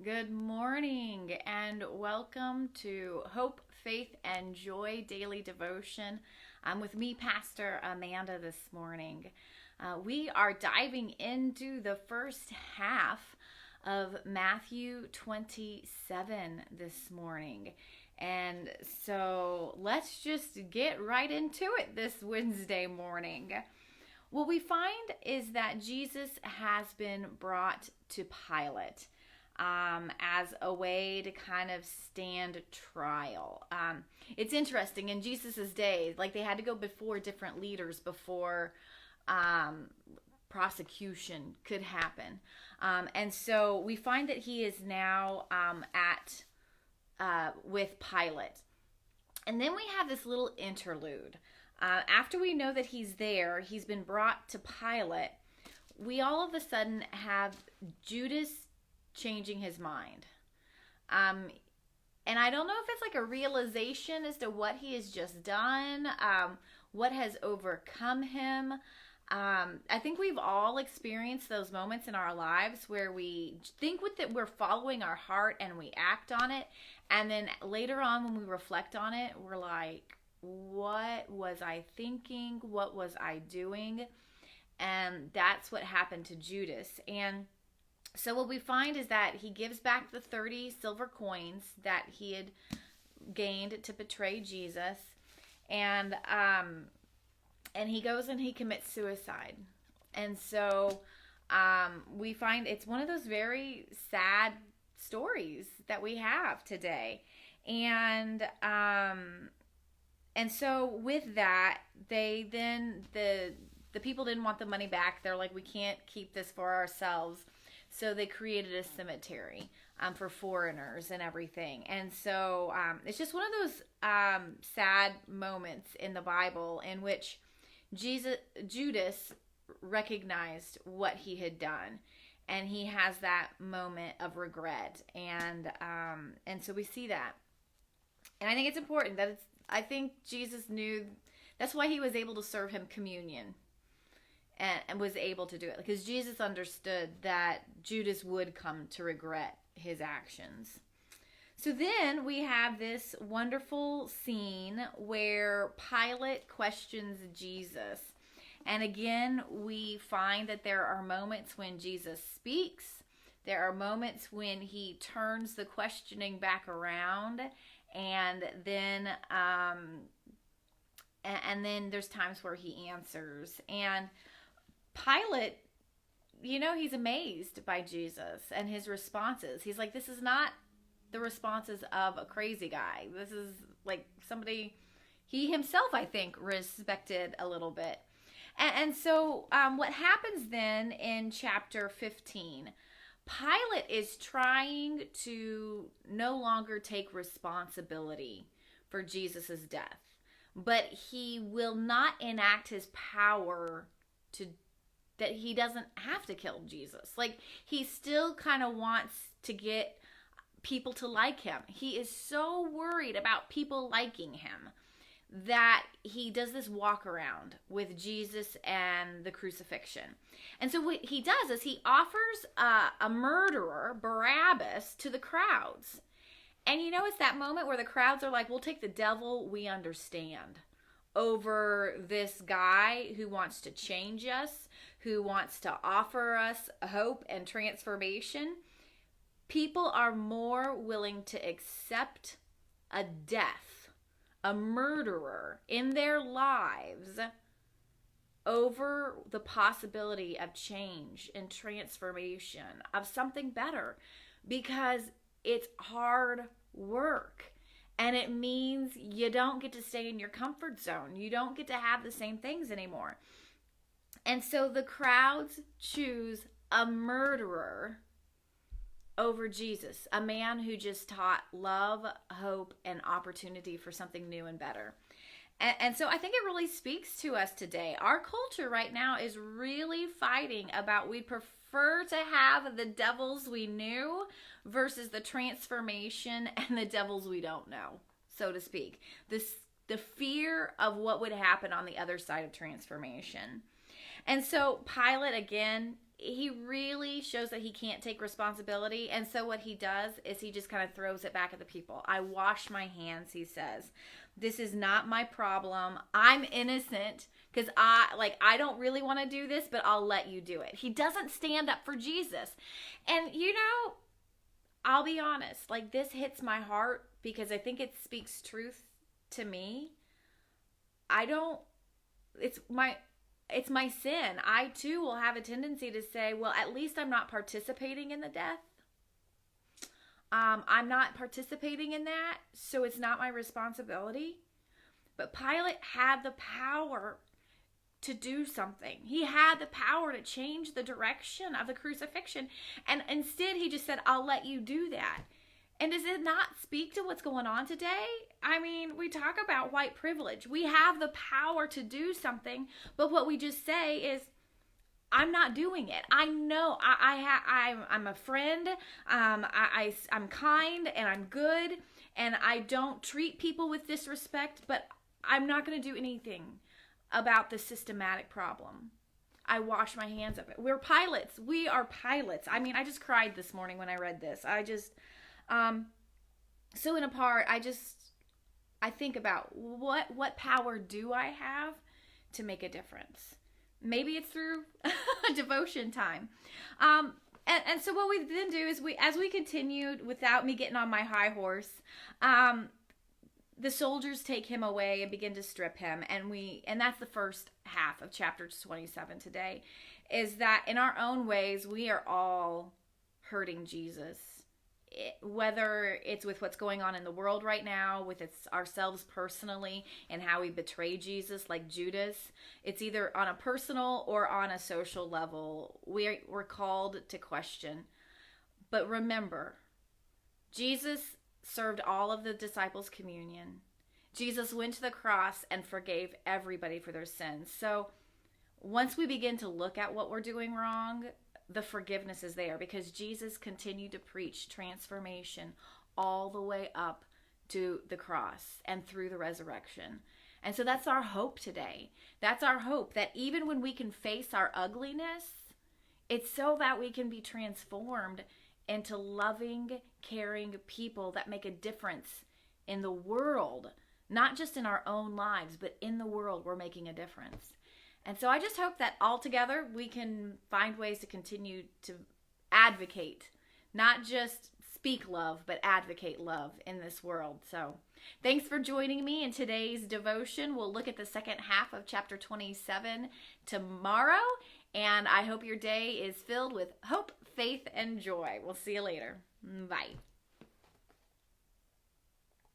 Good morning and welcome to Hope, Faith, and Joy Daily Devotion. I'm with me, Pastor Amanda, this morning. We are diving into the first half of Matthew 27 this morning. And so let's just get right into it this Wednesday morning. What we find is that Jesus has been brought to Pilate as a way to kind of stand trial. It's interesting in Jesus's day, like they had to go before different leaders before prosecution could happen, and so we find that he is now at with Pilate, and then we have this little interlude. After we know that he's there, he's been brought to Pilate. We all of a sudden have Judas changing his mind. And I don't know if it's like a realization as to what he has just done, what has overcome him. I think we've all experienced those moments in our lives where we think that we're following our heart and we act on it. And then later on when we reflect on it, we're like, what was I thinking? What was I doing? And that's what happened to Judas. And so what we find is that he gives back the 30 silver coins that he had gained to betray Jesus, and he goes and he commits suicide. And so we find it's one of those very sad stories that we have today, and so with that, they then the people didn't want the money back. They're like, we can't keep this for ourselves. So they created a cemetery for foreigners and everything. And so it's just one of those sad moments in the Bible in which Judas recognized what he had done. And he has that moment of regret. And so we see that. And I think it's important that I think Jesus knew that's why he was able to serve him communion. And was able to do it because Jesus understood that Judas would come to regret his actions. So then we have this wonderful scene where Pilate questions Jesus. And again, we find that there are moments when Jesus speaks. There are moments when he turns the questioning back around. And then there's times where he answers. And Pilate, he's amazed by Jesus and his responses. He's like, this is not the responses of a crazy guy. This is like somebody he himself, I think, respected a little bit. And so what happens then in chapter 15, Pilate is trying to no longer take responsibility for Jesus's death, but he will not enact his power that he doesn't have to kill Jesus. Like, he still kind of wants to get people to like him. He is so worried about people liking him that he does this walk around with Jesus and the crucifixion. And so what he does is he offers a murderer, Barabbas, to the crowds. And it's that moment where the crowds are like, we'll take the devil, we understand, over this guy who wants to change us, who wants to offer us hope and transformation. People are more willing to accept a death, a murderer in their lives over the possibility of change and transformation, of something better, because it's hard work. And it means you don't get to stay in your comfort zone. You don't get to have the same things anymore. And so the crowds choose a murderer over Jesus, a man who just taught love, hope, and opportunity for something new and better. And so I think it really speaks to us today. Our culture right now is really fighting about we'd prefer to have the devils we knew versus the transformation and the devils we don't know, so to speak. The fear of what would happen on the other side of transformation. And so Pilate, again, he really shows that he can't take responsibility. And so what he does is he just kind of throws it back at the people. I wash my hands, he says. This is not my problem. I'm innocent because I don't really want to do this, but I'll let you do it. He doesn't stand up for Jesus. And I'll be honest, like, this hits my heart because I think it speaks truth to me. It's my sin. I too will have a tendency to say, well, at least I'm not participating in the death. I'm not participating in that, so it's not my responsibility. But Pilate had the power to do something. He had the power to change the direction of the crucifixion. And instead, he just said, I'll let you do that. And does it not speak to what's going on today? I mean, we talk about white privilege. We have the power to do something, but what we just say is, I'm not doing it. I know I'm a friend. I'm kind and I'm good, and I don't treat people with disrespect, but I'm not going to do anything about the systematic problem. I wash my hands of it. We're pilots. We are pilots. I mean, I just cried this morning when I read this. So in a part, I think about what power do I have to make a difference? Maybe it's through devotion time. And so what we then do is as we continued without me getting on my high horse, the soldiers take him away and begin to strip him. And that's the first half of chapter 27 today, is that in our own ways, we are all hurting Jesus. Whether it's with what's going on in the world right now, with ourselves personally and how we betray Jesus like Judas, it's either on a personal or on a social level. We're called to question. But remember, Jesus served all of the disciples communion. Jesus went to the cross and forgave everybody for their sins. So once we begin to look at what we're doing wrong, the forgiveness is there because Jesus continued to preach transformation all the way up to the cross and through the resurrection. And so that's our hope today. That's our hope, that even when we can face our ugliness, it's so that we can be transformed into loving, caring people that make a difference in the world, not just in our own lives, but in the world we're making a difference. And so I just hope that all together we can find ways to continue to advocate, not just speak love, but advocate love in this world. So thanks for joining me in today's devotion. We'll look at the second half of chapter 27 tomorrow. And I hope your day is filled with hope, faith, and joy. We'll see you later. Bye.